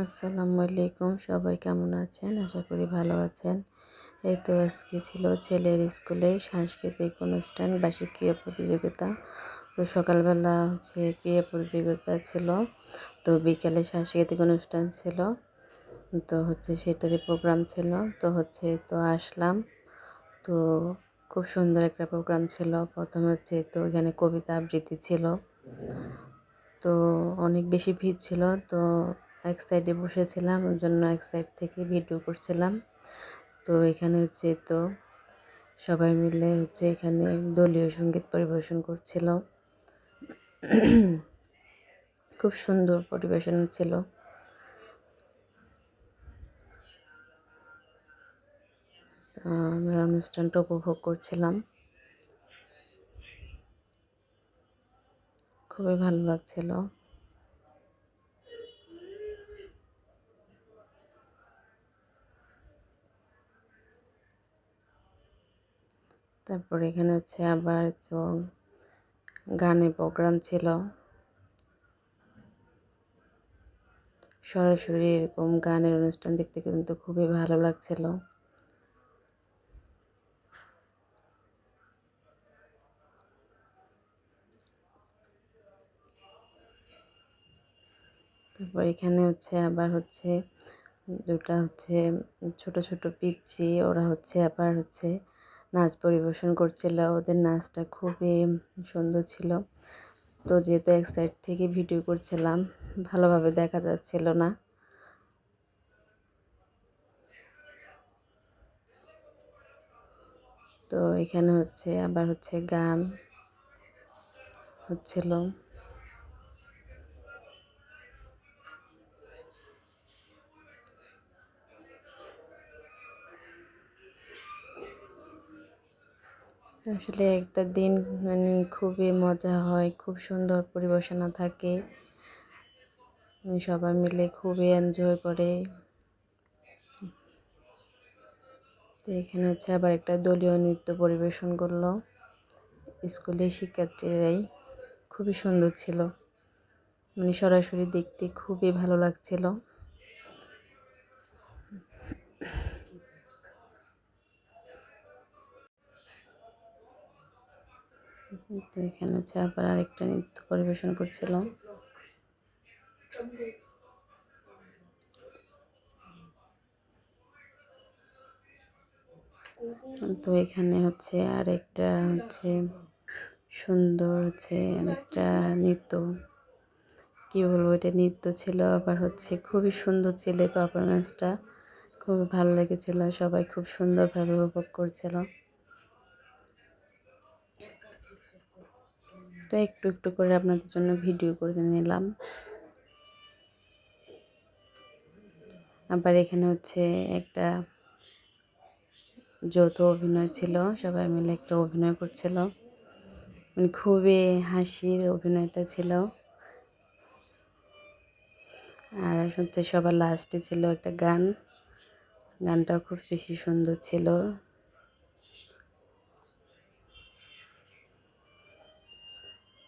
আসসালামু আলাইকুম, সবাই কেমন আছেন? আশা করি ভালো আছেন। এই তো আজকে ছিল ছেলের স্কুলে সাংস্কৃতিক অনুষ্ঠান, বার্ষিক ক্রীড়া প্রতিযোগিতা। তো সকালবেলা ক্রীড়া প্রতিযোগিতা ছিল, তো বিকেলে সাংস্কৃতিক অনুষ্ঠান ছিল। তো সেটারই প্রোগ্রাম ছিল। তো আসলাম। তো খুব সুন্দর একটা প্রোগ্রাম ছিল। প্রথমে তো এখানে কবিতা আবৃত্তি ছিল। তো অনেক বেশি ভিড় ছিল। তো এক সাইডে বসেছিলাম, ওই জন্য এক সাইড থেকে ভিডিও করছিলাম। তো এখানে তো সবাই মিলে এখানে দলীয় সঙ্গীত পরিবেশন করছিল। খুব সুন্দর পরিবেশন ছিল। আমরা অনুষ্ঠানটা উপভোগ করছিলাম, খুবই ভালো লাগছিল। তারপরে এখানে আবার তো গানের প্রোগ্রাম ছিল। সরাসরি এরকম গানের অনুষ্ঠান দেখতে কিন্তু খুবই ভালো লাগছিল। তারপর এখানে আবার দুটা ছোট ছোট পিচ্চি, ওরা আবার নাচ পরিবেশন করছিল। ওদের নাচটা খুবই সুন্দর ছিল। তো যেহেতু এক সাইড থেকে ভিডিও করছিলাম, ভালোভাবে দেখা যাচ্ছিল না। তো এখানে আবার গান হচ্ছিল। আসলে একটা দিন খুবই মজা হয়, খুব সুন্দর পরিবেশনা থাকে, সবাই মিলে খুবই এনজয় করে। তো এখানে আবার একটা দলীয় নৃত্য পরিবেশন করলো স্কুলের শিক্ষার্থীরাই, খুবই সুন্দর ছিল। সরাসরি দেখতে খুবই ভালো লাগছিল। তো এখানে আবার আরেকটা নৃত্য পরিবেশন করছিল। তো এখানে আরেকটা সুন্দর একটা নৃত্য, কি বলবো, এটা নৃত্য ছিল, আবার খুবই সুন্দর ছিল এই পারফরমেন্সটা, খুবই ভালো লেগেছিল। সবাই খুব সুন্দরভাবে উপভোগ করছিল। তো একটু একটু করে আপনাদের জন্য ভিডিও করে নিলাম। আবার এখানে একটা যৌথ অভিনয় ছিল, সবাই মিলে একটা অভিনয় করছিল, খুবই হাসির অভিনয়টা ছিল। আর সবার লাস্টে ছিল একটা গানটাও খুব বেশি সুন্দর ছিল।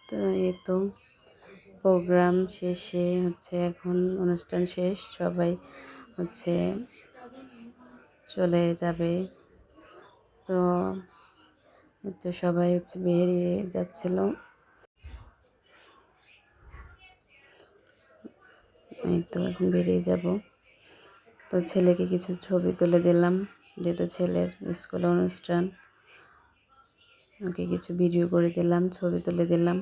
তো এই তো প্রোগ্রাম শেষে এখন অনুষ্ঠান শেষ, সবাই চলে যাবে। তো সবাই বেরিয়ে যাচ্ছিল। এই তো এখন বেরিয়ে যাব। তো ছেলেকে কিছু ছবি তুলে দিলাম, যেহেতু ছেলের স্কুলে অনুষ্ঠান, ওকে কিছু ভিডিও করে দিলাম, ছবি তুলে দিলাম।